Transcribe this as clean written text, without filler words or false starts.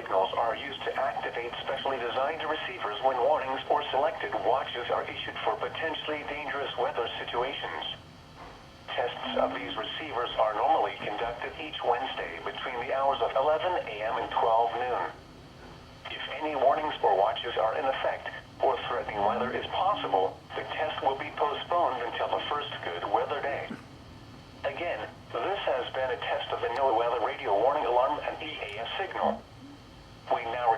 signals are used to activate specially designed receivers when warnings or selected watches are issued for potentially dangerous weather situations. Tests of these receivers are normally conducted each Wednesday between the hours of 11 a.m. and 12 noon. If any warnings or watches are in effect or threatening weather is possible, the test will be postponed until the first good weather day. Again, this has been a test of the NOAA weather radio warning alarm and EAS signal. We now